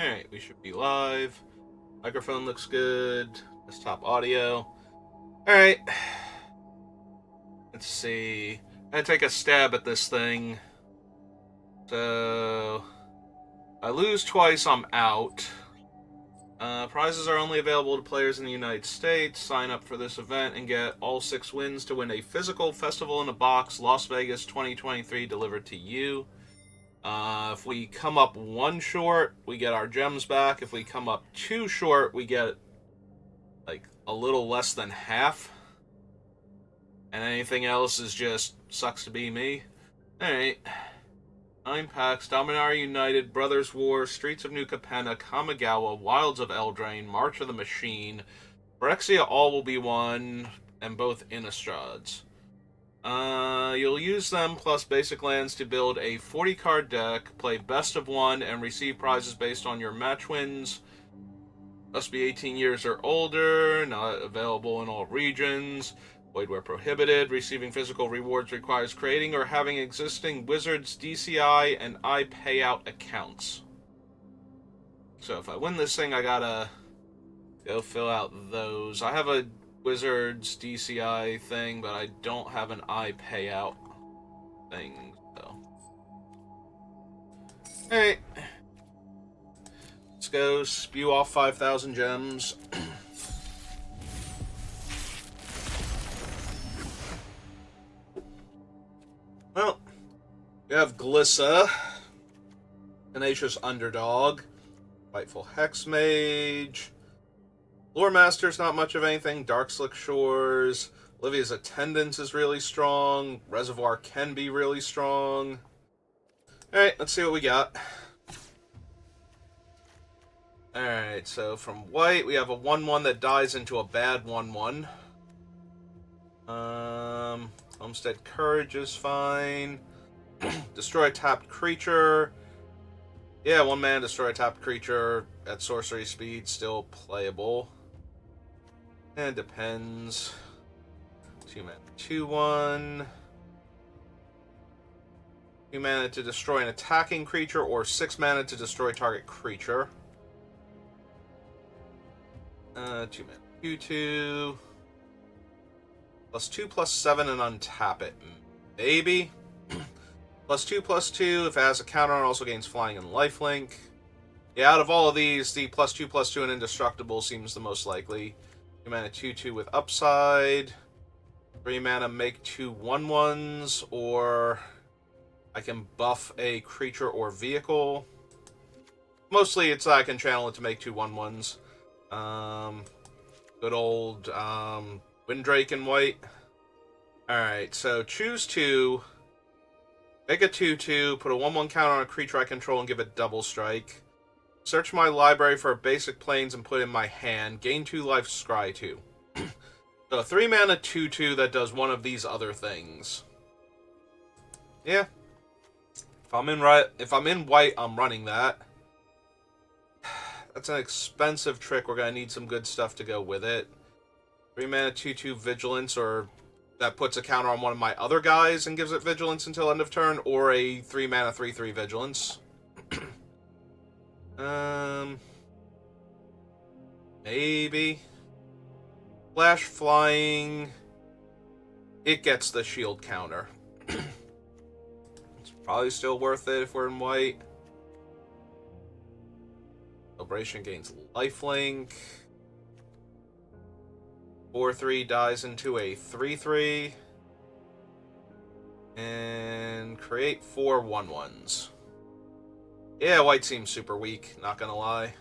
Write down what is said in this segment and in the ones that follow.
Alright, we should be live. Microphone looks good. Desktop audio. Alright. Let's see. I'm gonna take a stab at this thing. So, I lose twice, I'm out. Prizes are only available to players in the United States. Sign up for this event and get all 6 wins to win a physical Festival in a Box Las Vegas 2023 delivered to you. If we come up 1 short, we get our gems back. If we come up 2 short, we get like a little less than half. And anything else is just sucks to be me. Alright. 9 packs, Dominaria United, Brothers War, Streets of New Capenna, Kamigawa, Wilds of Eldraine, March of the Machine, Phyrexia all will be won, and both Innistrads. You'll use them plus basic lands to build a 40-card deck, play best of 1, and receive prizes based on your match wins. Must be 18 years or older, not available in all regions. Void where prohibited. Receiving physical rewards requires creating or having existing Wizards DCI and I payout accounts. So if I win this thing, I gotta go fill out those. I have a Wizards DCI thing, but I don't have an I payout thing, so. Alright. Let's go spew off 5,000 gems. Well, we have Glissa, Tenacious Underdog, Fightful Hexmage, Lore Master's not much of anything, Darkslick Shores, Olivia's Attendance is really strong, Reservoir can be really strong. Alright, let's see what we got. Alright, so from white, we have a 1-1 that dies into a bad 1-1. Homestead Courage is fine. Destroy a tapped creature. Yeah, 1 mana, destroy a tapped creature at sorcery speed, still playable. And depends. 2 mana, 2-1. 2 mana to destroy an attacking creature, or 6 mana to destroy target creature. 2 mana, 2-2. +2/+7 and untap it. Maybe. +2/+2. If it has a counter, it also gains flying and lifelink. Yeah, out of all of these, the +2/+2 and indestructible seems the most likely. 2 mana 2/2 with upside. 3 mana make 2 1/1s, or I can buff a creature or vehicle. Mostly it's I can channel it to make 2 1/1s. Good old Windrake in white. Alright, so choose 2. Make a 2/2, put a 1/1 counter on a creature I control and give it double strike. Search my library for basic planes and put in my hand. Gain 2 life, scry 2. So a 3 mana 2/2 that does one of these other things. Yeah. If I'm in white, I'm running that. That's an expensive trick. We're gonna need some good stuff to go with it. 3 mana 2/2 Vigilance, or that puts a counter on one of my other guys and gives it Vigilance until end of turn, or a 3 mana 3/3 Vigilance. Maybe. Flash Flying. It gets the shield counter. It's probably still worth it if we're in white. Celebration gains lifelink. 4/3 dies into a 3/3. And create 4 1/1s. Yeah, white seems super weak, not gonna lie.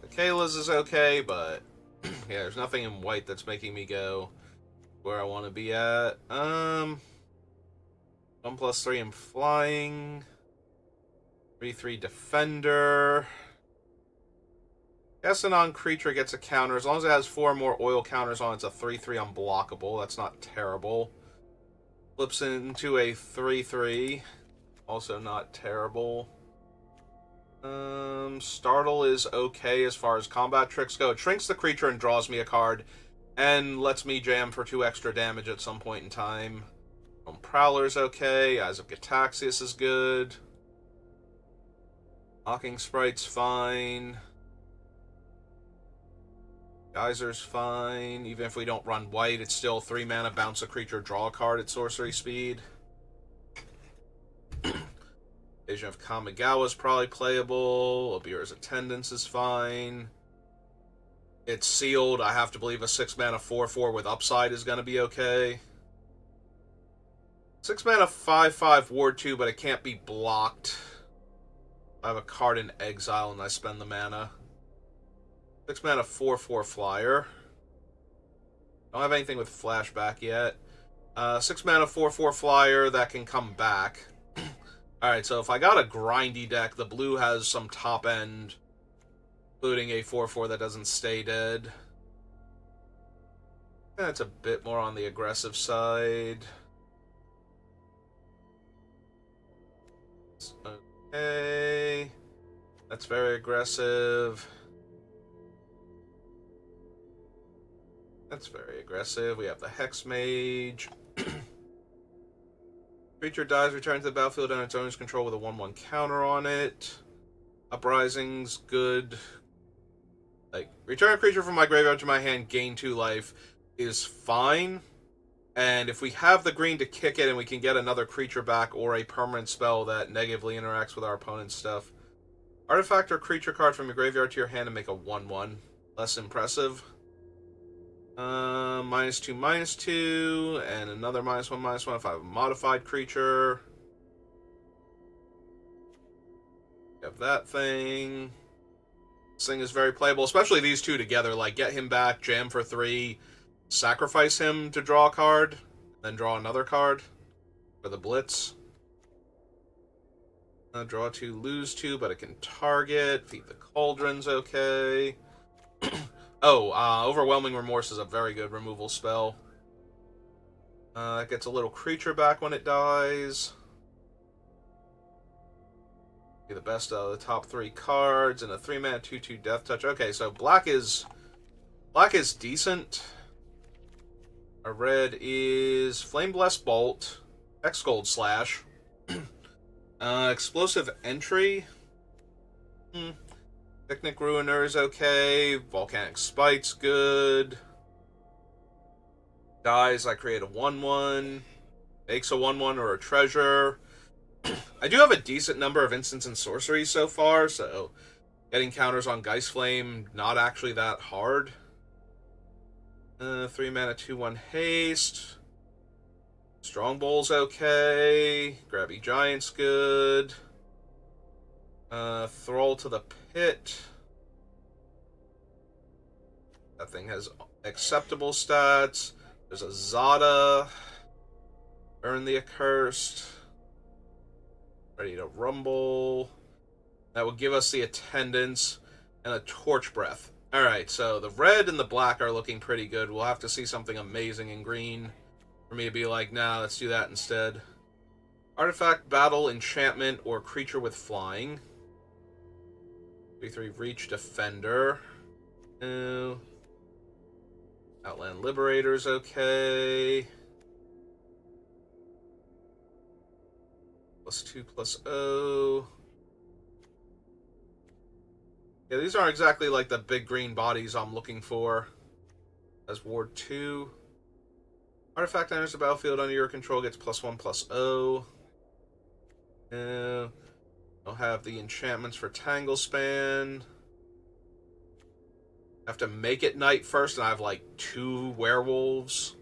The Kayla's is okay, but yeah, there's nothing in white that's making me go where I want to be at. 1/3 in flying. 3/3 defender. Essenon creature gets a counter. As long as it has 4 more oil counters on it, it's a 3/3 unblockable. That's not terrible. Flips into a 3/3. Also not terrible. Startle is okay as far as combat tricks go. It shrinks the creature and draws me a card, and lets me jam for 2 extra damage at some point in time. Prowler's okay. Eyes of Gataxius is good. Mocking Sprite's fine. Geyser's fine. Even if we don't run white, it's still 3 mana, bounce a creature, draw a card at sorcery speed. Vision of Kamigawa's probably playable. Obira's Attendance is fine. It's sealed. I have to believe a 6 mana 4/4 with upside is going to be okay. 6 mana 5/5 Ward 2, but it can't be blocked. I have a card in exile and I spend the mana. 6 mana 4/4 flyer. Don't have anything with flashback yet. 6 mana 4/4 flyer that can come back. Alright, so if I got a grindy deck, the blue has some top end, including a 4/4 that doesn't stay dead. That's a bit more on the aggressive side. Okay. That's very aggressive. That's very aggressive. We have the Hex Mage. Creature dies, returns to the battlefield under its owner's control with a 1/1 counter on it. Uprising's good. Like, return a creature from my graveyard to my hand, gain 2 life is fine. And if we have the green to kick it and we can get another creature back or a permanent spell that negatively interacts with our opponent's stuff. Artifact or creature card from your graveyard to your hand and make a 1/1. Less impressive. -2/-2, and another -1/-1 if I have a modified creature. We have that thing. This thing is very playable, especially these two together. Like, get him back, jam for 3, sacrifice him to draw a card, then draw another card for the blitz. Draw 2, lose 2, but it can target. Feed the Cauldron's okay. Overwhelming Remorse is a very good removal spell. It gets a little creature back when it dies. Be the best of the top 3 cards, and a 3 mana 2/2 Death Touch. Okay, so black is decent. Our red is Flame Blessed Bolt, Hexgold Slash, Explosive Entry. Picnic Ruiner is okay. Volcanic Spite's good. Dies, I create a 1/1. Makes a 1/1 or a treasure. I do have a decent number of instants and sorceries so far, so getting counters on Geist Flame, not actually that hard. 3 mana 2/1 haste. Strong Bowl's okay. Grabby Giant's good. Thrall to the Pit. That thing has acceptable stats. There's a Zada. Earn the Accursed. Ready to Rumble. That will give us the Attendance and a Torch Breath. Alright, so the red and the black are looking pretty good. We'll have to see something amazing in green for me to be like, nah, let's do that instead. Artifact, Battle, Enchantment, or Creature with Flying. 3/3 Reach, Defender. Outland Liberator's okay. +2/+0. Yeah, these aren't exactly like the big green bodies I'm looking for. As Ward 2. Artifact enters the battlefield under your control, gets +1/+0. I'll have the enchantments for Tangle Span. I have to make it night first, and I have like 2 werewolves.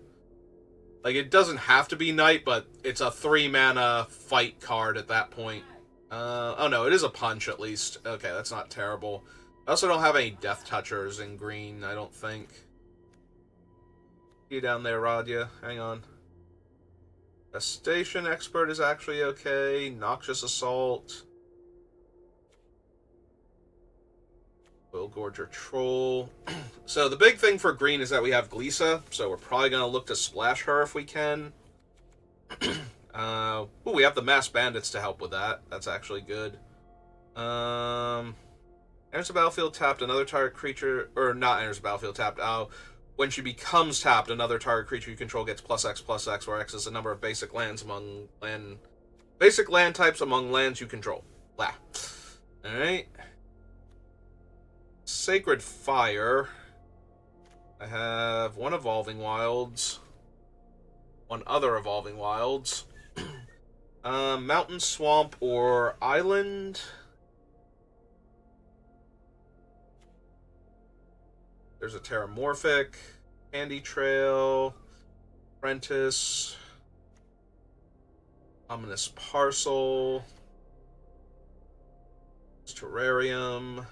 Like, it doesn't have to be night, but it's a 3 mana fight card at that point. Oh no, it is a punch at least. Okay, that's not terrible. I also don't have any Death Touchers in green, I don't think. You down there, Radia. Hang on. Station Expert is actually okay. Noxious Assault. Will Gorger Troll. So the big thing for green is that we have Gleesa, so we're probably going to look to splash her if we can. We have the Mass Bandits to help with that. That's actually good. Enters the battlefield tapped, another target creature, or not enters the battlefield tapped. When she becomes tapped, another target creature you control gets +X/+X, where X is the number of basic lands among basic land types among lands you control. Blah. Alright. Sacred Fire. I have one Evolving Wilds. One other Evolving Wilds. Mountain, Swamp, or Island. There's a Terramorphic, Candy Trail, Apprentice, Ominous Parcel, Terrarium,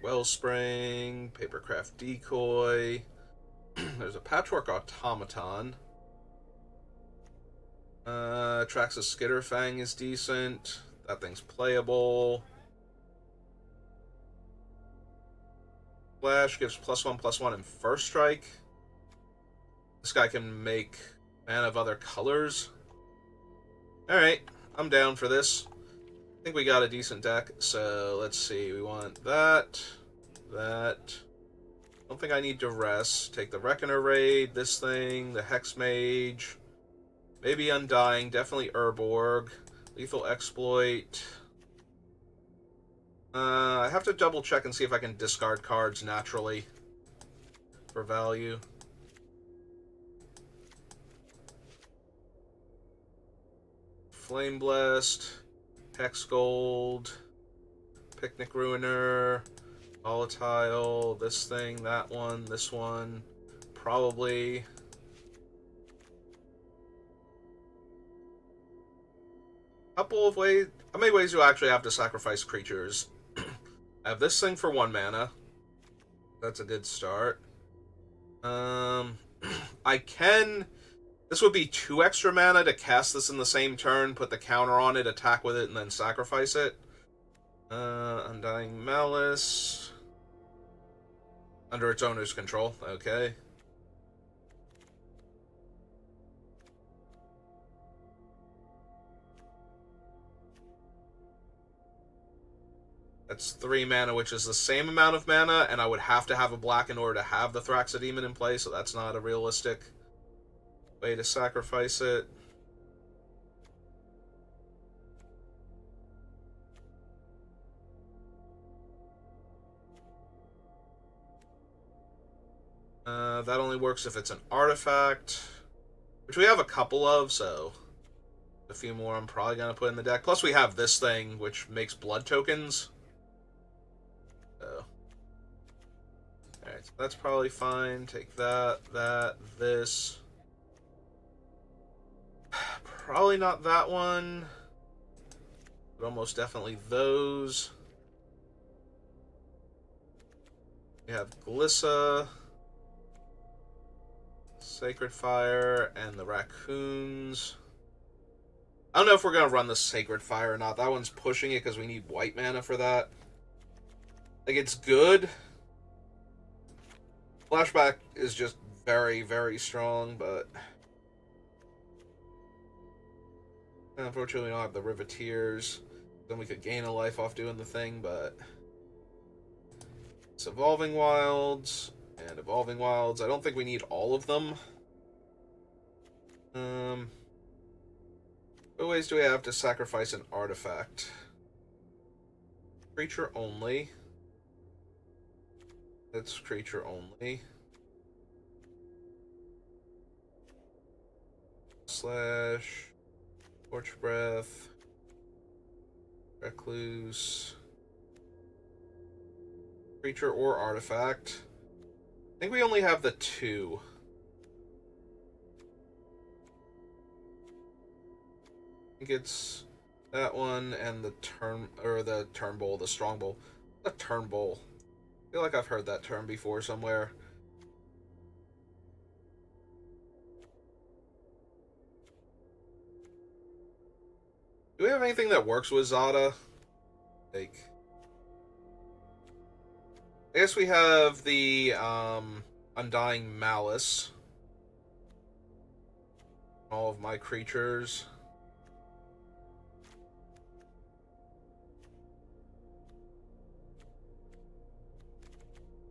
Wellspring, Papercraft Decoy. There's a Patchwork Automaton. Traxxas Skitterfang is decent. That thing's playable. Flash gives +1/+1 in first strike. This guy can make mana of other colors. Alright, I'm down for this. I think we got a decent deck, so let's see. We want that. I don't think I need Duress. Take the Reckoner Raid, this thing, the Hex Mage, maybe Undying, definitely Urborg, Lethal Exploit. I have to double check and see if I can discard cards naturally for value. Flame Blessed, Hex Gold, Picnic Ruiner, Volatile, this thing, that one, this one, probably. Couple of ways. How many ways do I actually have to sacrifice creatures? I have this thing for 1 mana. That's a good start. I can... This would be 2 extra mana to cast this in the same turn, put the counter on it, attack with it, and then sacrifice it. Undying Malice. Under its owner's control. Okay. That's 3 mana, which is the same amount of mana, and I would have to have a black in order to have the Thraxodemon in play, so that's not a realistic way to sacrifice it. That only works if it's an artifact, which we have a couple of, so a few more I'm probably going to put in the deck. Plus we have this thing, which makes blood tokens. So. Alright, so that's probably fine. Take that, this. Probably not that one, but almost definitely those. We have Glissa, Sacred Fire, and the Raccoons. I don't know if we're going to run the Sacred Fire or not. That one's pushing it because we need white mana for that. Like, it's good. Flashback is just very, very strong, but... Unfortunately, we don't have the Riveteers. Then we could gain a life off doing the thing, but... It's Evolving Wilds, and Evolving Wilds. I don't think we need all of them. What ways do we have to sacrifice an artifact? Creature only. That's creature only. Slash... Torch Breath, Recluse, creature or artifact. I think we only have the 2. I think it's that one and the Turnbull, the Strongbowl. The Turnbull. I feel like I've heard that term before somewhere. Do we have anything that works with Zada? Like, I guess we have the Undying Malice. All of my creatures.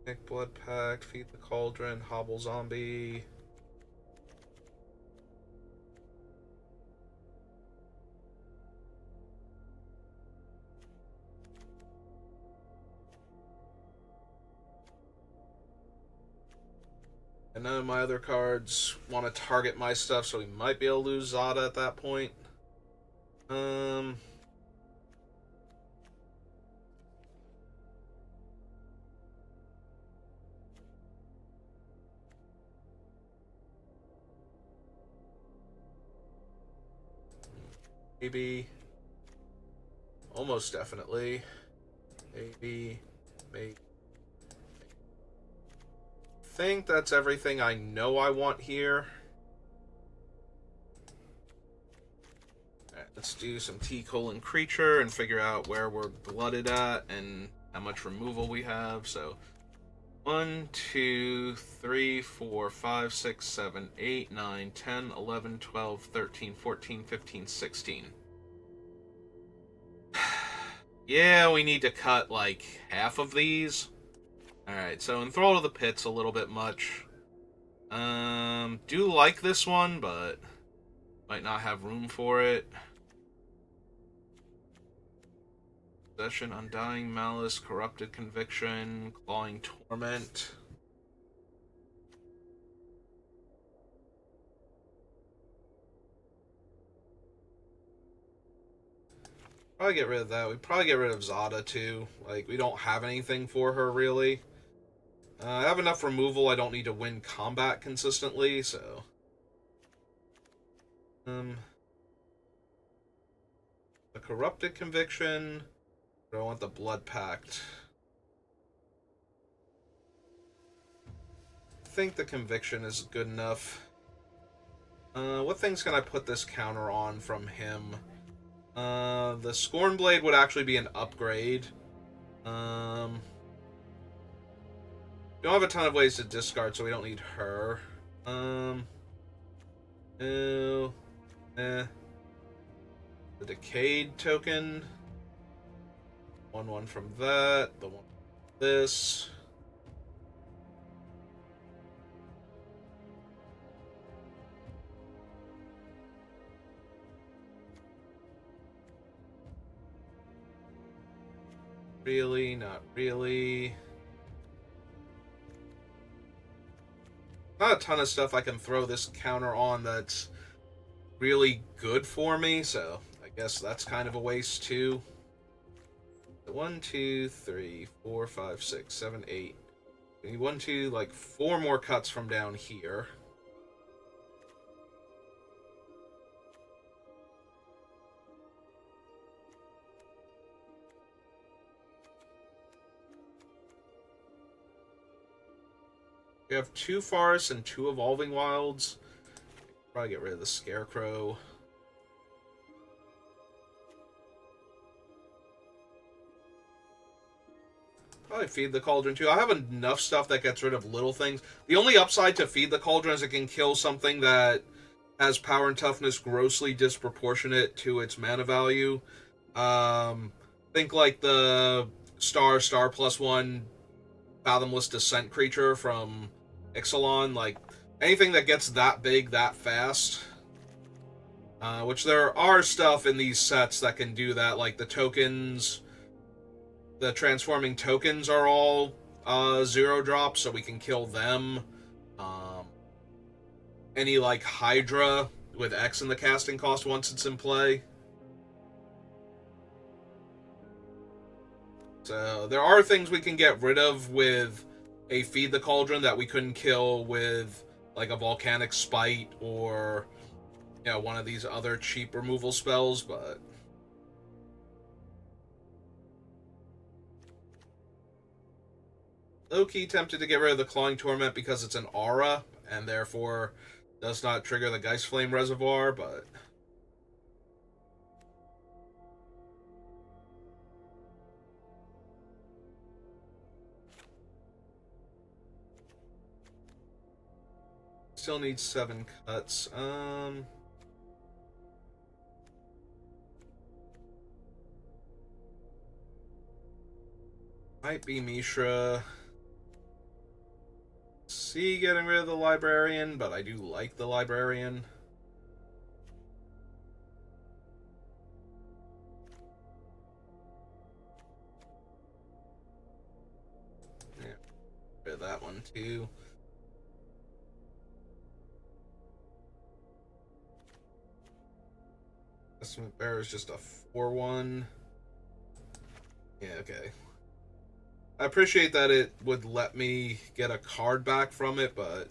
Make Blood Pact, Feed the Cauldron, Hobble Zombie. And none of my other cards want to target my stuff, so we might be able to lose Zada at that point. Maybe. Almost definitely. Maybe. Maybe. I think that's everything I know I want here. Alright, let's do some T-colon creature and figure out where we're blooded at and how much removal we have. So 1, 2, 3, 4, 5, 6, 7, 8, 9, 10, 11, 12, 13, 14, 15, 16. Yeah, we need to cut like half of these. Alright, so Enthrall to the Pit's a little bit much. Do like this one, but might not have room for it. Possession, Undying Malice, Corrupted Conviction, Clawing Torment. Probably get rid of that. We'd probably get rid of Zada too. Like, we don't have anything for her really. I have enough removal, I don't need to win combat consistently, so... The Corrupted Conviction... I want the Blood Pact. I think the Conviction is good enough. What things can I put this counter on from him? The Scornblade would actually be an upgrade. We don't have a ton of ways to discard, so we don't need her. The Decayed token. 1/1 from that. The one from this. Really? Not really. Not a ton of stuff I can throw this counter on that's really good for me, so I guess that's kind of a waste too. 1, 2, 3, 4, 5, 6, 7, 8. We need 1, 2, like 4 more cuts from down here. We have 2 forests and 2 evolving wilds. Probably get rid of the Scarecrow. Probably Feed the Cauldron too. I have enough stuff that gets rid of little things. The only upside to Feed the Cauldron is it can kill something that has power and toughness grossly disproportionate to its mana value. Think like the star +1 Fathomless Descent creature from Ixalan. Like anything that gets that big that fast. Which there are stuff in these sets that can do that, like the tokens. The transforming tokens are all 0 drops, so we can kill them. Any like Hydra with X in the casting cost once it's in play. So there are things we can get rid of with a Feed the Cauldron that we couldn't kill with like a Volcanic Spite or one of these other cheap removal spells, but low-key tempted to get rid of the Clawing Torment because it's an aura and therefore does not trigger the Geist Flame Reservoir, but still needs 7 cuts. Might be Mishra. see getting rid of the librarian, but I do like the librarian. Yeah, rid of that one too. Estimate Bearer is just a 4/1. Yeah, okay. I appreciate that it would let me get a card back from it, but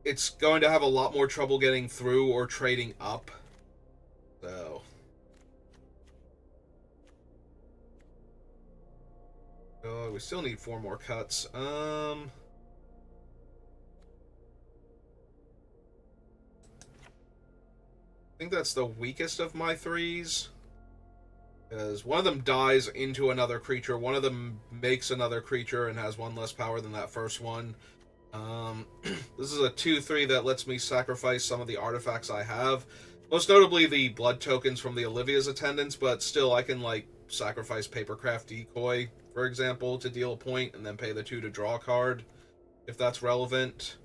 it's going to have a lot more trouble getting through or trading up. So. Oh, we still need 4 more cuts. I think that's the weakest of my 3s. Because one of them dies into another creature, one of them makes another creature and has 1 less power than that first one. This is a 2/3 that lets me sacrifice some of the artifacts I have. Most notably the blood tokens from the Olivia's Attendants, but still I can, like, sacrifice Papercraft Decoy, for example, to deal a point, and then pay the 2 to draw a card, if that's relevant.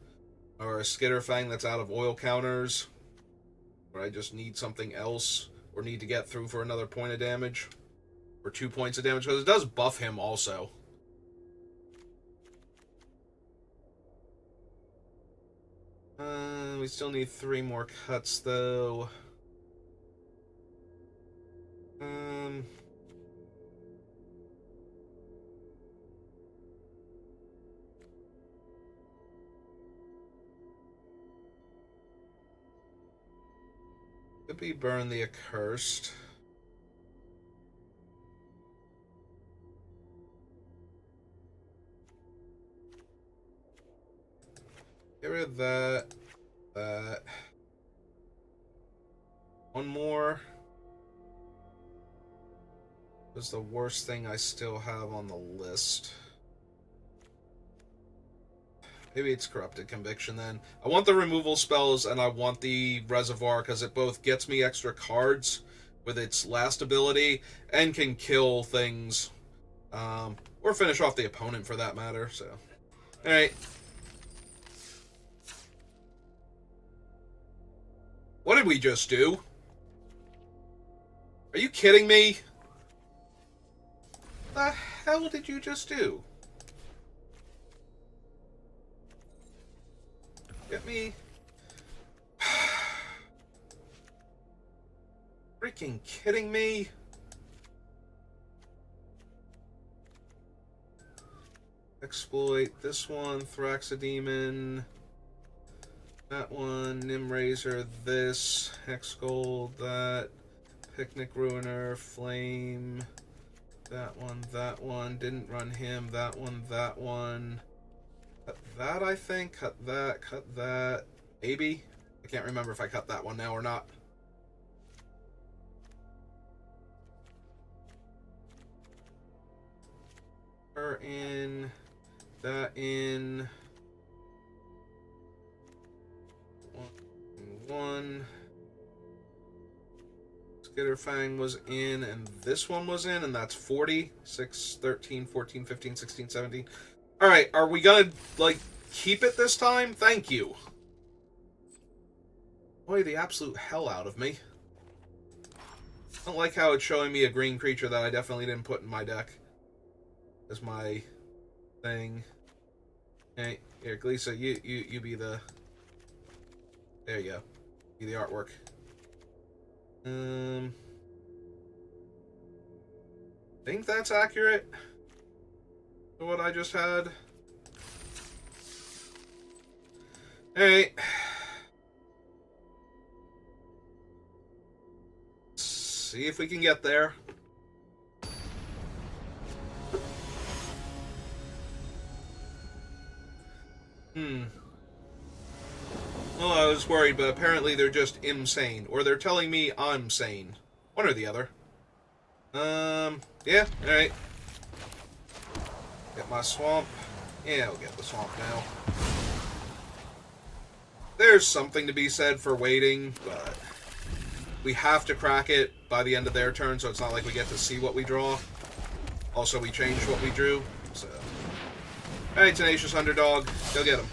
Or a Skitterfang that's out of oil counters, where I just need something else, or need to get through for another point of damage. Or 2 points of damage, because it does buff him also. We still need 3 more cuts, though. Could be Burn the Accursed. Get rid of that. That. 1 more. Was the worst thing I still have on the list. Maybe it's Corrupted Conviction then. I want the removal spells and I want the Reservoir because it both gets me extra cards with its last ability and can kill things. Or finish off the opponent for that matter, so. Alright. What did we just do? Are you kidding me? What the hell did you just do? Get me. Freaking kidding me? Exploit this one, Thraxodemon. That one, Nimraiser, this, Hexgold, that, Picnic Ruiner, Flame, that one, didn't run him, that one. Cut that, I think, cut that, maybe? I can't remember if I cut that one now or not. Her in, that in. One. Skitterfang was in, and this one was in, and that's 40. 6, 13, 14, 15, 16, 17. Alright, are we gonna, like, keep it this time? Thank you. Boy, the absolute hell out of me. I don't like how it's showing me a green creature that I definitely didn't put in my deck as my thing. Hey, here, Glisa, you be the... There you go. Be the artwork. Think that's accurate to what I just had. Alright. See if we can get there. Well, I was worried, but apparently they're just insane. Or they're telling me I'm sane. One or the other. Yeah, alright. Get my swamp. Yeah, I'll get the swamp now. There's something to be said for waiting, but we have to crack it by the end of their turn, so it's not like we get to see what we draw. Also, we changed what we drew, so... Alright, Tenacious Underdog. Go get him.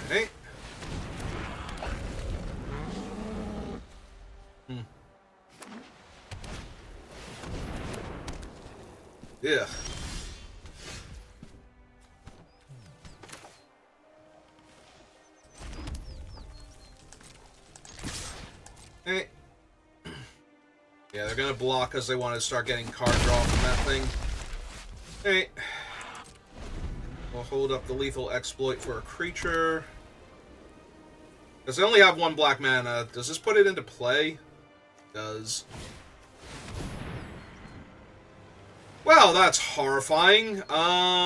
Alright. Yeah. Hey. Yeah, they're gonna block because they want to start getting card draw from that thing. Hey. We'll hold up the lethal exploit for a creature. Because they only have one black mana. Does this put it into play? It does. Well, that's horrifying.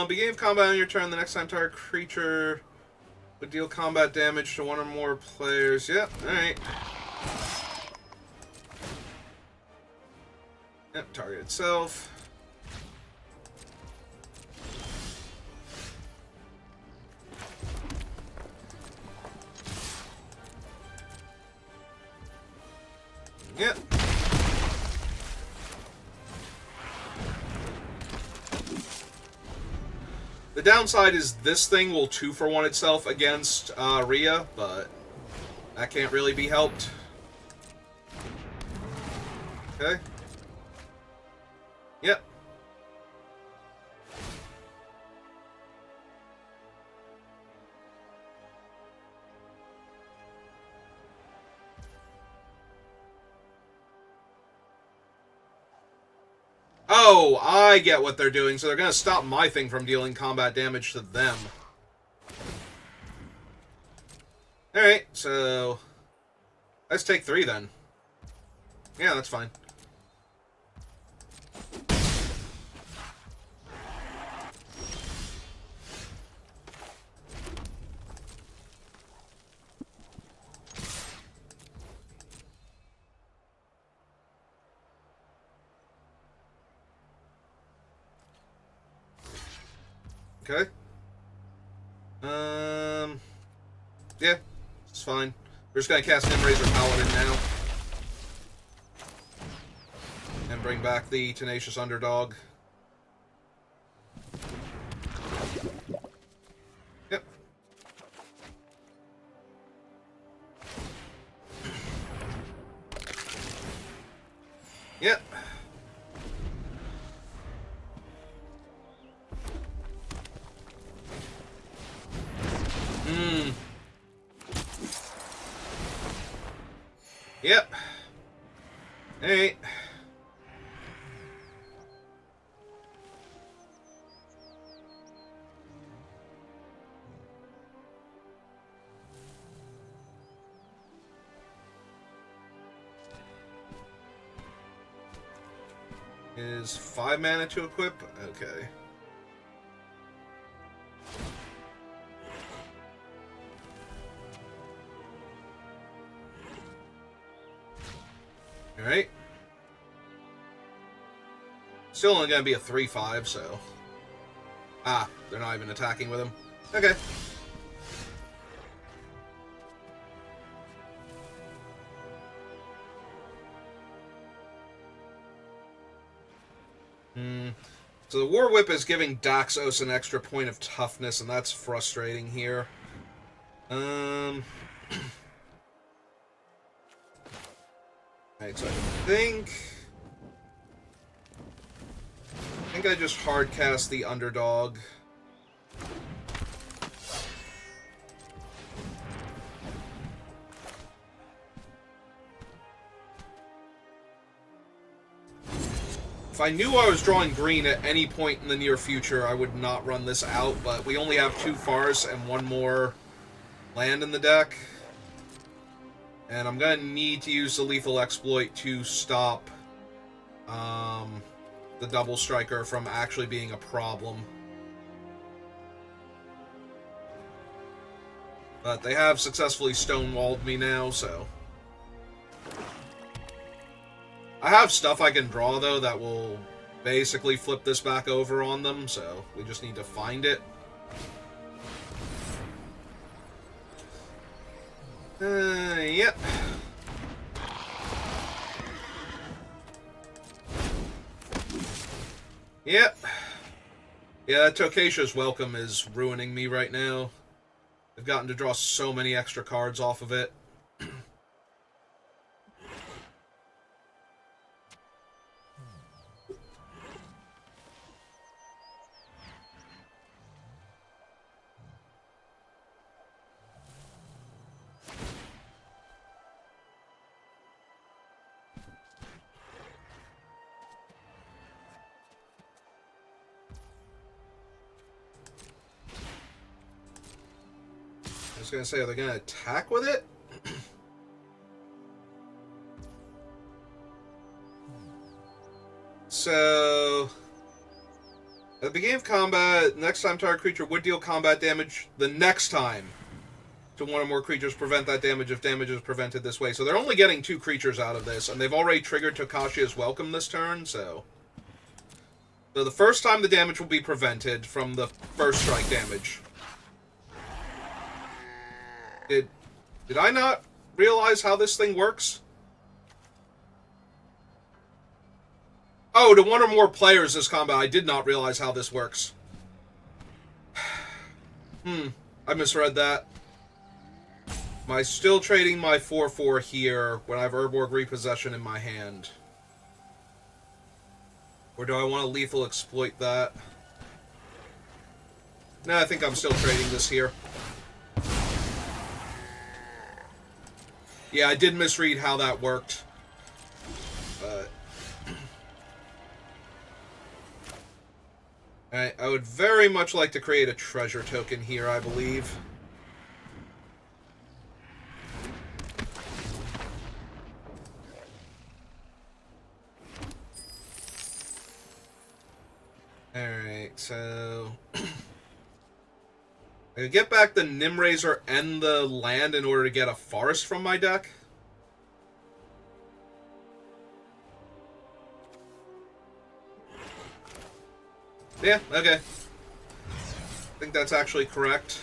Beginning of combat on your turn. The next time target creature would deal combat damage to one or more players. Yep, alright. Yep, target itself. Yep. The downside is this thing will 2-for-1 itself against Rhea, but that can't really be helped. Okay. Yep. Oh, I get what they're doing. So they're going to stop my thing from dealing combat damage to them. Alright, so let's take 3 then. Yeah, that's fine. Okay. Yeah, it's fine. We're just gonna cast Embracer Paladin now. And bring back the Tenacious Underdog. Yep. Yep. Yep. Hey. Is 5 mana to equip? Okay. Alright. Still only gonna be a 3/5, so. Ah, they're not even attacking with him. Okay. So the War Whip is giving Daxos an extra point of toughness, and that's frustrating here. Alright, so I think I just hard cast the Underdog. If I knew I was drawing green at any point in the near future, I would not run this out, but we only have 2 Farce and 1 more land in the deck. And I'm going to need to use the Lethal Exploit to stop the Double Striker from actually being a problem. But they have successfully stonewalled me now, so... I have stuff I can draw, though, that will basically flip this back over on them, so we just need to find it. Yep. Yep. Yeah, that Tokasha's Welcome is ruining me right now. I've gotten to draw so many extra cards off of it. I was gonna say, are they gonna attack with it? So, at the beginning of combat, next time target creature would deal combat damage the next time to one or more creatures. Prevent that damage if damage is prevented this way. So they're only getting 2 creatures out of this, and they've already triggered Tokasha's Welcome this turn, so... So the first time the damage will be prevented from the first strike damage. Did I not realize how this thing works? Oh, to one or more players this combat. I did not realize how this works. I misread that. Am I still trading my 4/4 here when I have Urborg Repossession in my hand? Or do I want to lethal exploit that? No, I think I'm still trading this here. Yeah, I did misread how that worked. But... Alright, I would very much like to create a treasure token here, I believe. Alright, so... I could get back the Nimraiser and the land in order to get a forest from my deck. Yeah, okay. I think that's actually correct.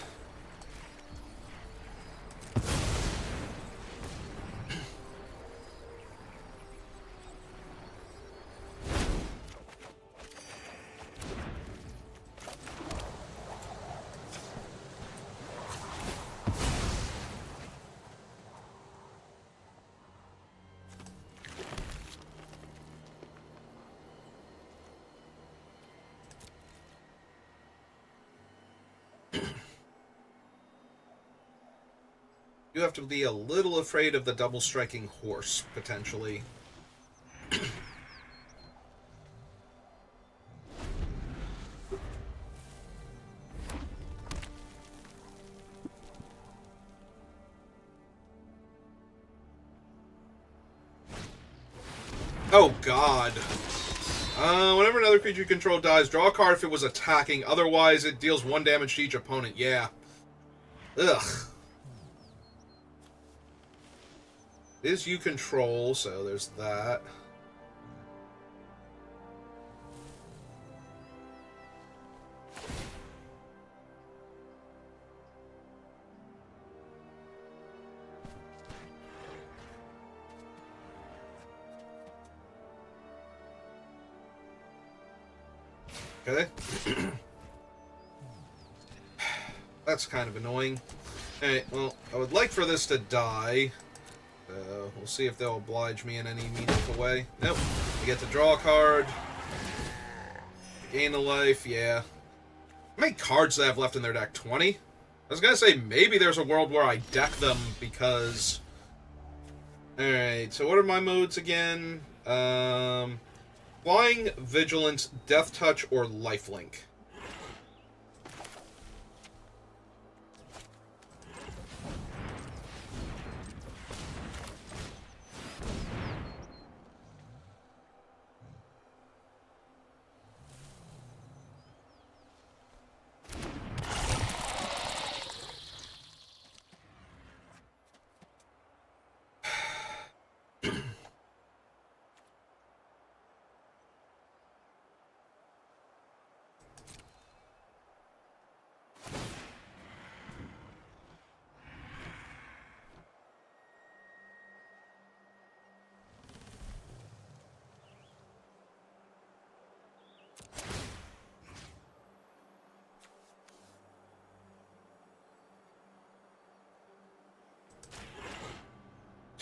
You have to be a little afraid of the double striking horse, potentially. Oh, God. Whenever another creature you control dies, draw a card if it was attacking. Otherwise, it deals 1 damage to each opponent. Yeah. Ugh. It is you control, so there's that. Okay. That's kind of annoying. Alright, well, I would like for this to die. We'll see if they'll oblige me in any meaningful way. Nope. I get to draw a card. Gain a life, yeah. How many cards do they have left in their deck? 20? I was gonna say, maybe there's a world where I deck them because... Alright, so what are my modes again? Flying, Vigilance, Death Touch, or Lifelink.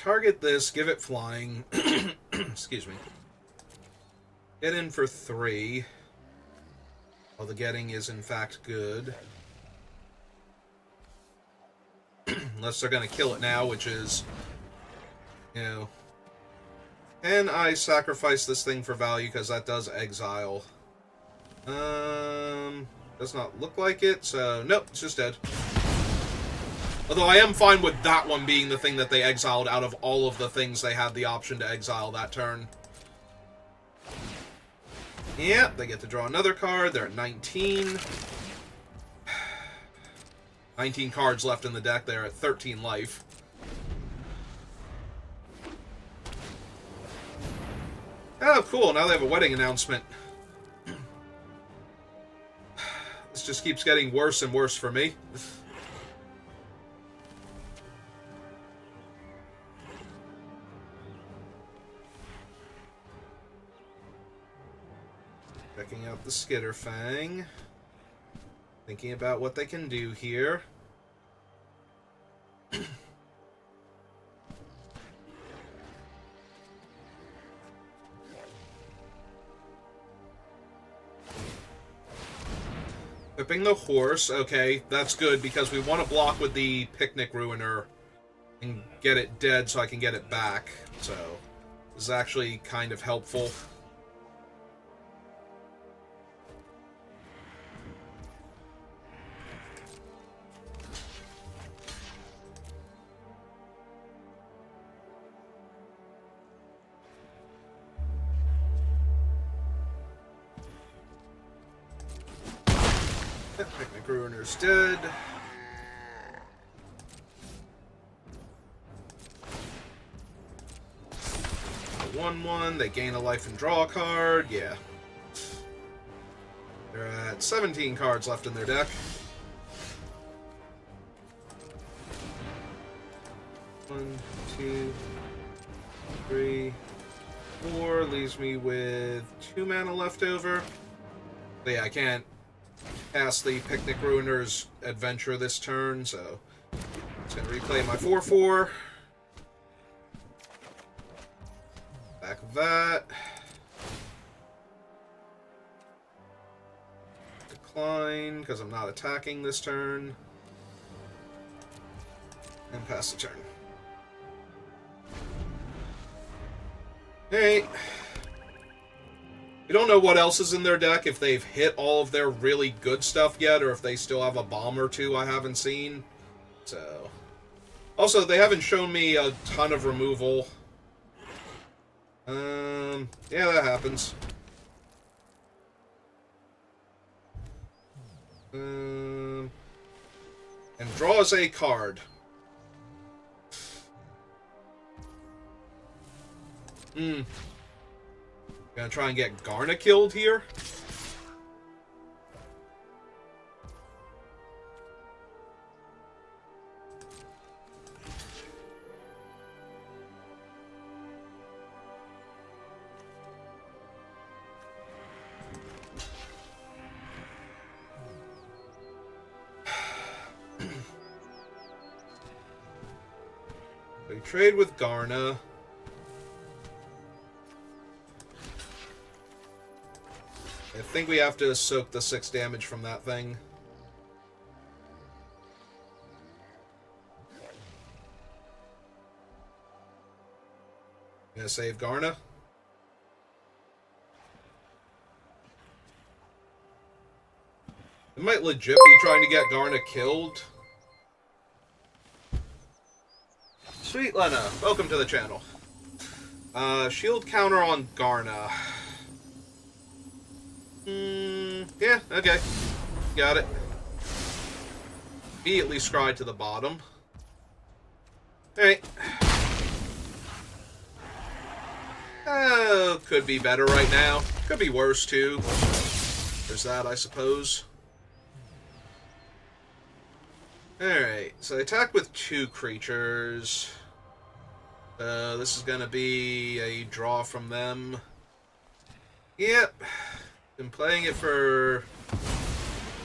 target this, give it flying. Excuse me. Get in for 3. Well, the getting is in fact good. Unless they're going to kill it now, which is, you know... And I sacrifice this thing for value, because that does exile. Does not look like it, so... Nope, it's just dead. Although I am fine with that one being the thing that they exiled out of all of the things they had the option to exile that turn. Yep, they get to draw another card. They're at 19. 19 cards left in the deck. They're at 13 life. Oh, cool. Now they have a wedding announcement. This just keeps getting worse and worse for me. Checking out the Skitterfang. Thinking about what they can do here. Whipping the horse. Okay, that's good because we want to block with the Picnic Ruiner and get it dead so I can get it back. So, this is actually kind of helpful. Picnic Ruiner's dead. A 1/1, they gain a life and draw a card, yeah. They're at 17 cards left in their deck. One, two, three, 4, leaves me with 2 mana left over. But yeah, I can't cast the Picnic Ruiner's Adventure this turn, so I'm just going to replay my 4/4. Back of that. Decline, because I'm not attacking this turn. And pass the turn. Hey. We don't know what else is in their deck, if they've hit all of their really good stuff yet, or if they still have a bomb or two I haven't seen. So, also, they haven't shown me a ton of removal. Yeah, that happens. And draws a card. Gonna try and get Garna killed here. We trade with Garna. I think we have to soak the 6 damage from that thing. Gonna save Garna. It might legit be trying to get Garna killed. Sweet Lena, welcome to the channel. Shield counter on Garna. Yeah, okay. Got it. Immediately scry to the bottom. Alright. Oh, could be better right now. Could be worse, too. There's that, I suppose. Alright, so I attack with 2 creatures. This is gonna be a draw from them. Yep. Been playing it for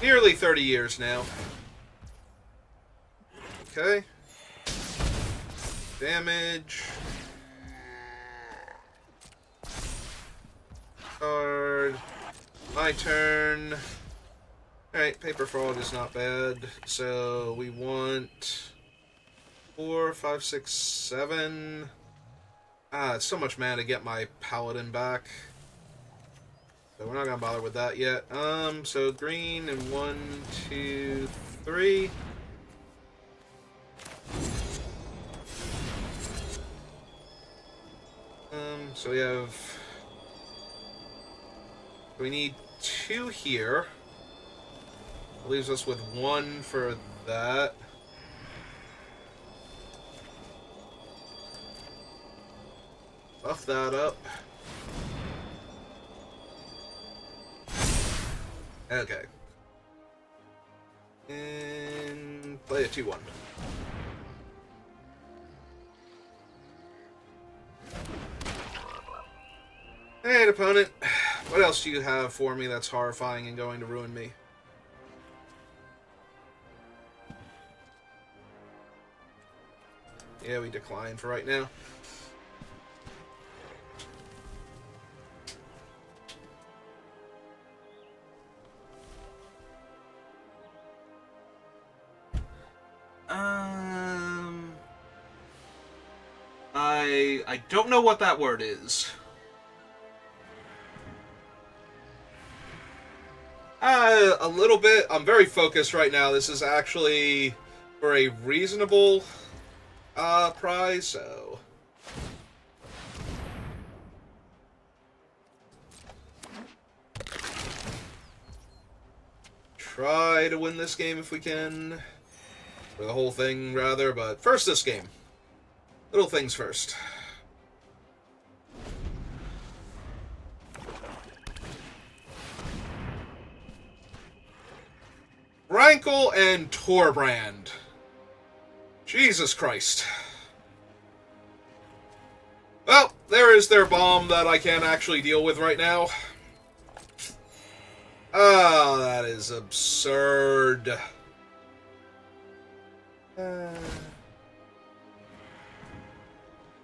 nearly 30 years now. Okay. damage. Card. My turn. Alright, Paper Frog is not bad. So we want 4, 5, 6, 7. It's so much mana to get my Paladin back. So we're not gonna bother with that yet. So green and 1, 2, 3. So we have... We need 2 here. Leaves us with 1 for that. Buff that up. Okay. And play a 2-1. Alright, opponent. What else do you have for me that's horrifying and going to ruin me? Yeah, we decline for right now. I don't know what that word is. A little bit. I'm very focused right now. This is actually for a reasonable prize, so... Try to win this game if we can. Or the whole thing, rather, but first this game. Little things first. Rankle and Torbrand. Jesus Christ. Well, there is their bomb that I can't actually deal with right now. Oh, that is absurd.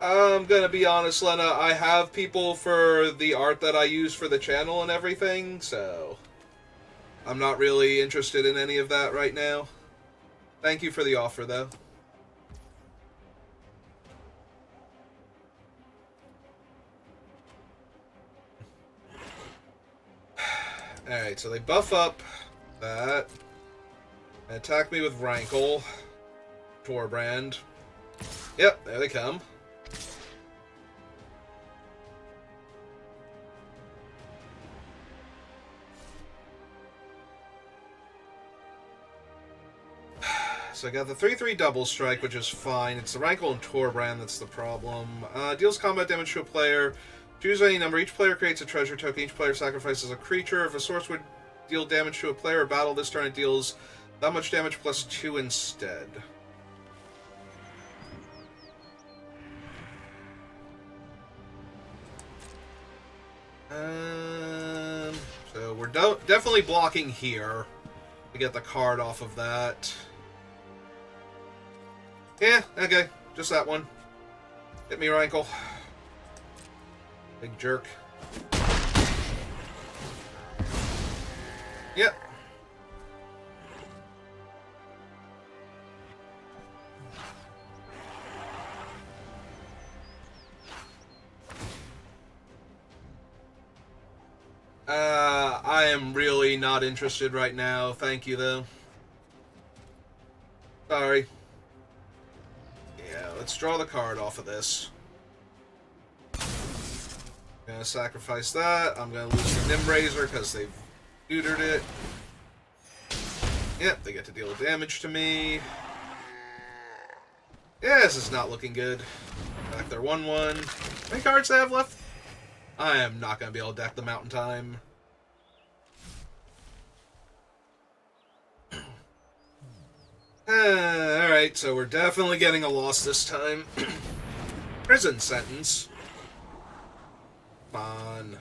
I'm gonna be honest, Lena, I have people for the art that I use for the channel and everything, so... I'm not really interested in any of that right now. Thank you for the offer, though. Alright, so they buff up that. And attack me with Rankle. Torbrand. Yep, there they come. So I got the 3/3 double strike, which is fine. It's the Rankle and Torbrand that's the problem. Deals combat damage to a player. Choose any number. Each player creates a treasure token. Each player sacrifices a creature. If a source would deal damage to a player or battle this turn, it deals that much damage plus 2 instead. So we're definitely blocking here to get the card off of that. Yeah, okay. Just that one. Hit me, Rankle. Big jerk. Yep. I am really not interested right now. Thank you, though. Sorry. Yeah, let's draw the card off of this. I'm gonna sacrifice that. I'm gonna lose the Nimbrazer because they've neutered it. Yep, they get to deal damage to me. Yeah, this is not looking good. Back their 1/1. How many cards they have left? I am not gonna be able to deck them out in time. Alright, so we're definitely getting a loss this time. Prison sentence. Come on.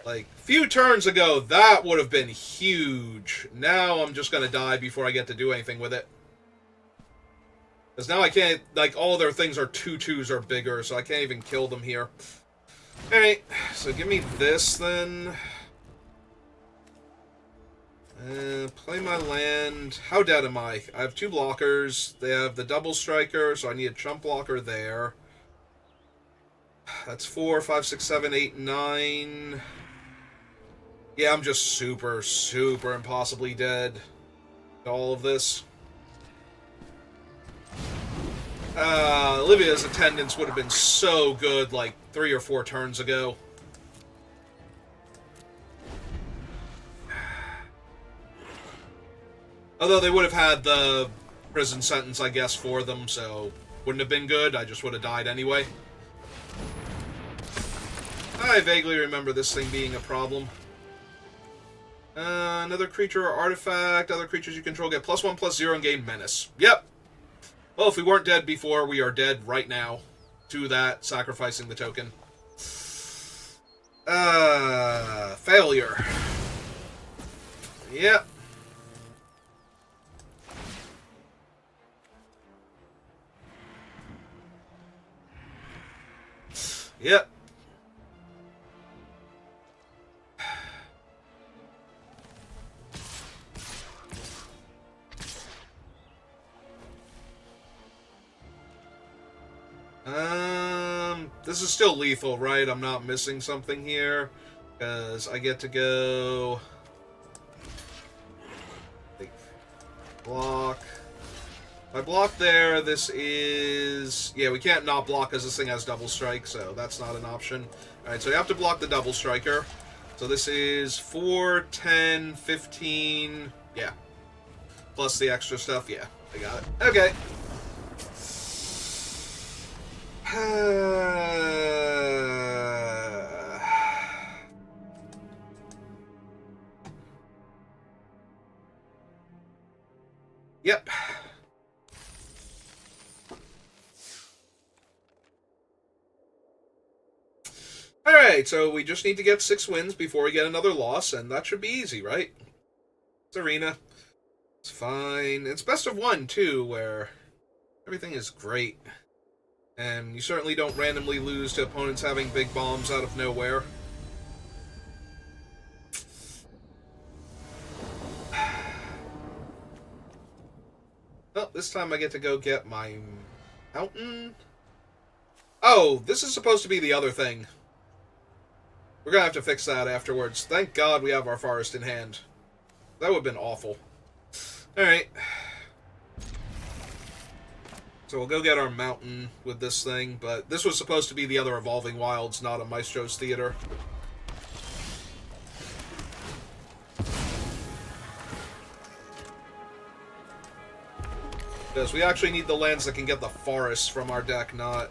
Like few turns ago, that would have been huge. Now I'm just going to die before I get to do anything with it. Because now I can't, like, all their things are 2/2s or bigger, so I can't even kill them here. Alright, so give me this then. Play my land. How dead am I? I have 2 blockers. They have the double striker, so I need a chump blocker there. That's 4, 5, 6, 7, 8, 9. Yeah, I'm just super, super impossibly dead to all of this. Olivia's attendance would have been so good like 3 or 4 turns ago. Although they would have had the prison sentence, I guess, for them, so wouldn't have been good. I just would have died anyway. I vaguely remember this thing being a problem. Another creature or artifact. Other creatures you control get +1/+0 and gain menace. Yep. Well, if we weren't dead before, we are dead right now. To that, sacrificing the token. Failure. Yep. Yep. This is still lethal, right? I'm not missing something here. Because I get to go... block. If I block there, this is... Yeah, we can't not block because this thing has double strike, so that's not an option. Alright, so you have to block the double striker. So this is 4, 10, 15... Yeah. Plus the extra stuff, yeah. I got it. Okay. Yep. Alright, so we just need to get 6 wins before we get another loss, and that should be easy, right? It's Arena. It's fine. It's best of 1, too, where everything is great. And you certainly don't randomly lose to opponents having big bombs out of nowhere. Well, this time I get to go get my mountain. Oh, this is supposed to be the other thing. We're gonna have to fix that afterwards. Thank God we have our forest in hand. That would have been awful. Alright. So we'll go get our mountain with this thing, but this was supposed to be the other Evolving Wilds, not a Maestro's Theater. Because we actually need the lands that can get the forests from our deck, not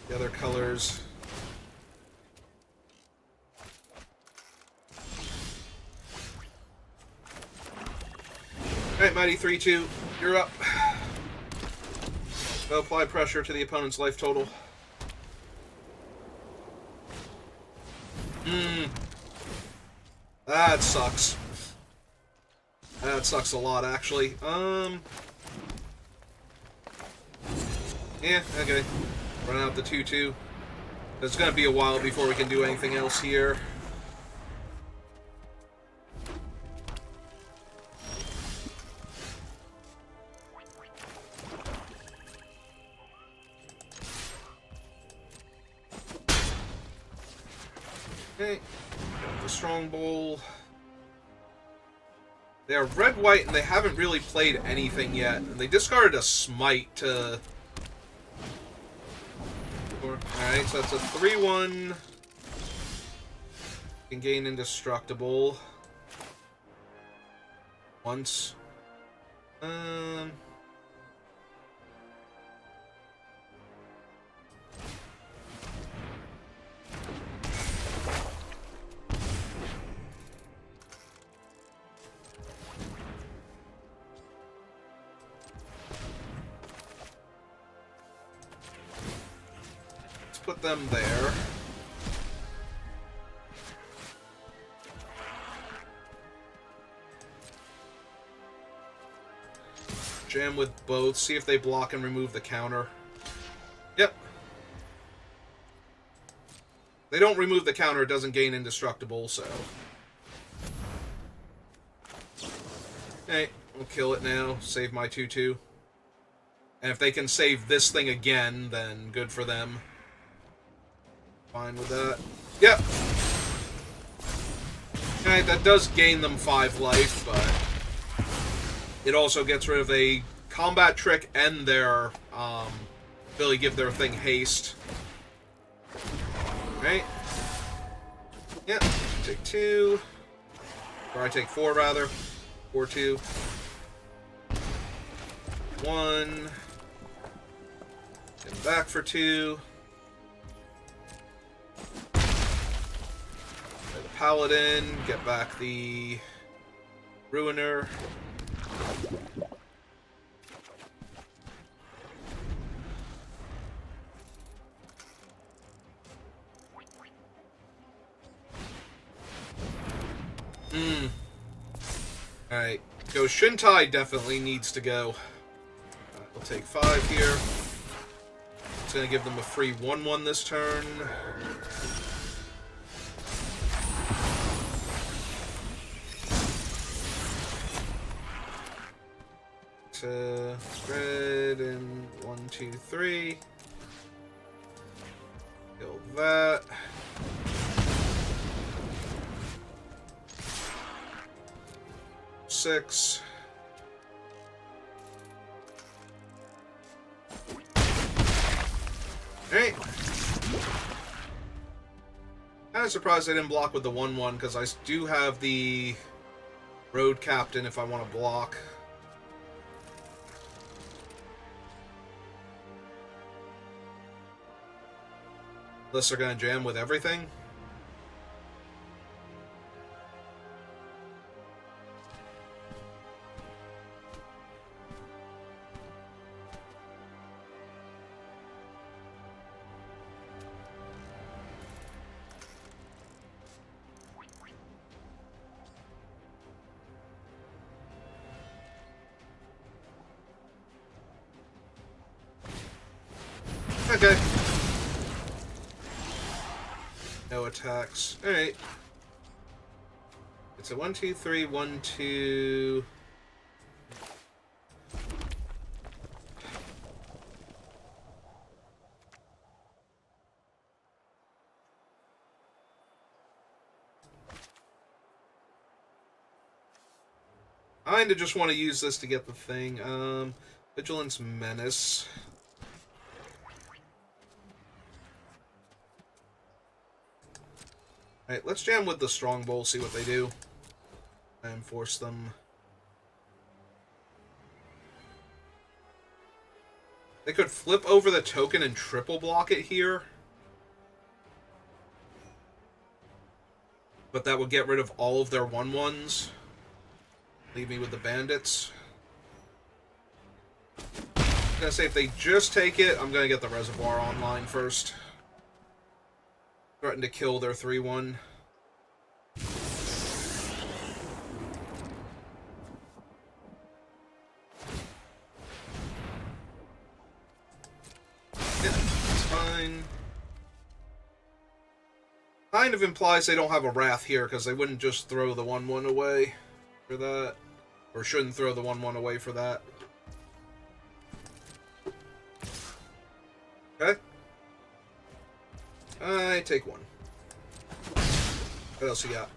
the other colors. Alright, Mighty 3-2, you're up. Apply pressure to the opponent's life total. That sucks. That sucks a lot, actually. Yeah, okay. Run out the 2-2. It's gonna be a while before we can do anything else here. Okay, got the Strong Bowl. They are red-white, and they haven't really played anything yet. And they discarded a Smite to... Alright, so that's a 3-1. Can gain Indestructible. Once. Put them there. Jam with both. See if they block and remove the counter. Yep. They don't remove the counter, it doesn't gain indestructible, so... Okay, we'll kill it now. Save my 2/2. And if they can save this thing again, then good for them. Fine with that. Yep. Okay, that does gain them 5 life, but it also gets rid of a combat trick and their ability to give their thing haste. Right? Yep. Take 2. Or I take 4 rather. 4/2. 1. Get back for 2. Play the Paladin. Get back the Ruiner. Alright. Go Shintai definitely needs to go. We'll take 5 here. It's going to give them a free 1/1 this turn. Red and 1, 2, 3. Kill that. Six. Alright. Kind of surprised I didn't block with the 1/1 because I do have the Road Captain if I want to block. Unless they're going to jam with everything. Okay. No attacks. Alright. It's a 1, 2, 3, 1, 2. I kinda just want to use this to get the thing. Vigilance Menace. Alright, let's jam with the Strongbow, see what they do. And force them. They could flip over the token and triple block it here. But that would get rid of all of their 1/1s. Leave me with the bandits. I'm gonna say if they just take it, I'm gonna get the Reservoir online first. Threaten to kill their 3/1. Yeah, it's fine. Kind of implies they don't have a Wrath here, because they wouldn't just throw the 1/1 away for that. Or shouldn't throw the 1/1 away for that. Okay. I take 1. What else you got?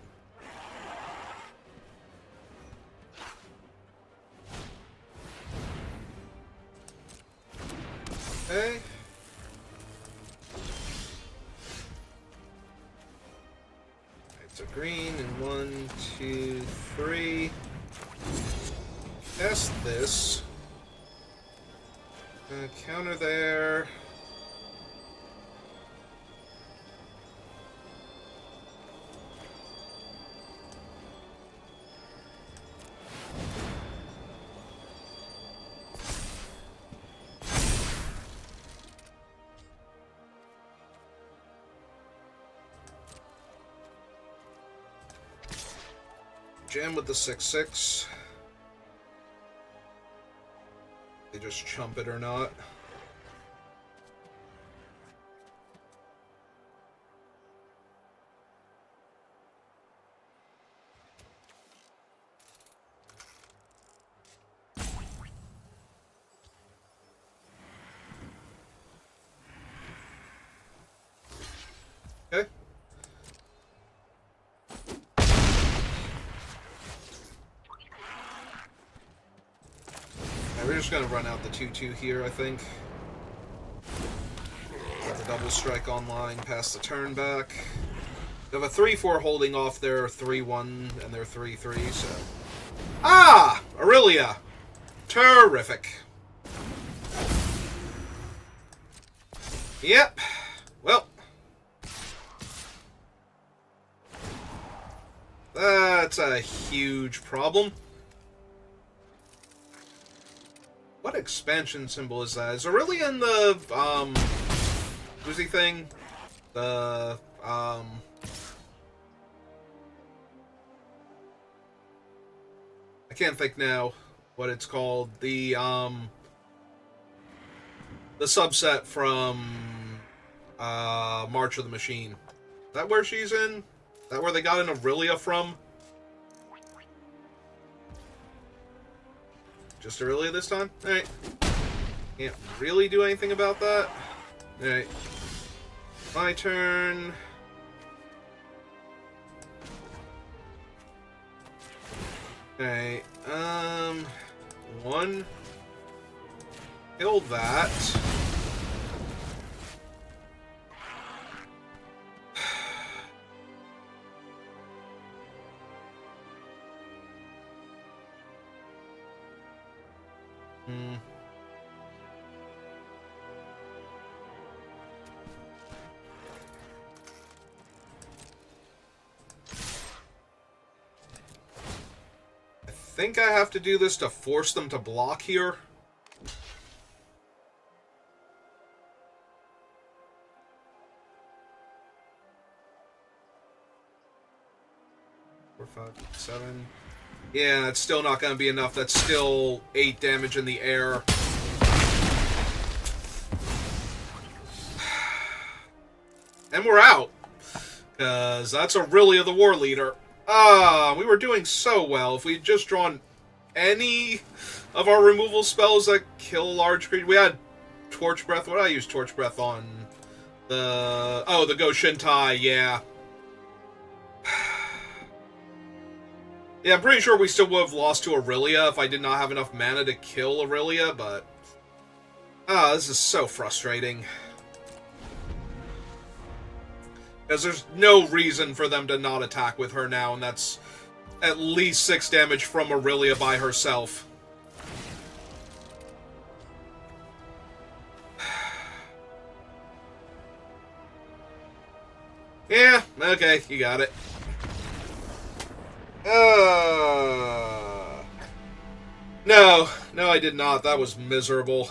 Okay. It's a green and 1, 2, 3. Test this. Counter there. Jam with the 6/6. They just chump it or not. Okay. We're just gonna run out the 2-2 here, I think. Got the double strike online, pass the turn back. They have a 3-4 holding off their 3-1 and their 3-3, so... Ah! Aurelia! Terrific. Yep. Well. That's a huge problem. What expansion symbol is that? Is Aurelia in the, Uzi thing? The, I can't think now what it's called. The subset from, March of the Machine. Is that where she's in? Is that where they got an Aurelia from? Just Aurelia this time? Alright. Can't really do anything about that. Alright. My turn. Okay. One. Kill that. I think I have to do this to force them to block here. Four, 5, 7. Yeah, it's still not going to be enough. That's still 8 damage in the air. And we're out. Because that's Aurelia the War Leader. Ah, we were doing so well. If we had just drawn any of our removal spells that kill large creatures. We had Torch Breath. What did I use Torch Breath on? The Go Shintai, yeah. Yeah, I'm pretty sure we still would have lost to Aurelia if I did not have enough mana to kill Aurelia, but... this is so frustrating. Because there's no reason for them to not attack with her now, and that's at least 6 damage from Aurelia by herself. Yeah, okay, you got it. No, I did not. That was miserable.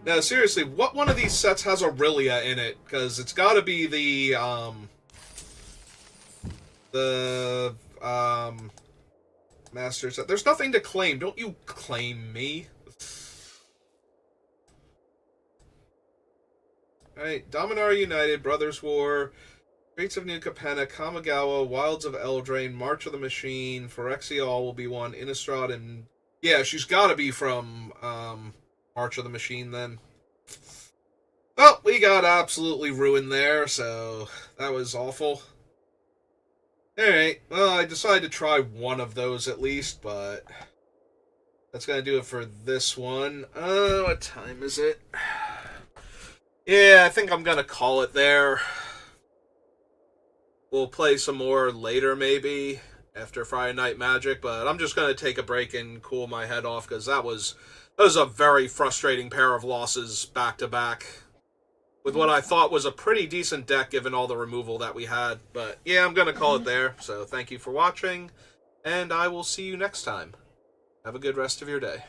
Now, seriously, what one of these sets has Aurelia in it? Because it's got to be the Master set. There's nothing to claim. Don't you claim me. Alright, Dominar United, Brothers War, Streets of New Capenna, Kamigawa, Wilds of Eldraine, March of the Machine, Phyrexia all will be one, Innistrad, and... Yeah, she's gotta be from, March of the Machine, then. Well, we got absolutely ruined there, so that was awful. Alright, well, I decided to try one of those at least, but... That's gonna do it for this one. What time is it? Yeah, I think I'm gonna call it there. We'll play some more later, maybe, after Friday Night Magic, but I'm just gonna take a break and cool my head off, because that was a very frustrating pair of losses back-to-back, with what I thought was a pretty decent deck, given all the removal that we had. But, yeah, I'm gonna call it there, so thank you for watching, and I will see you next time. Have a good rest of your day.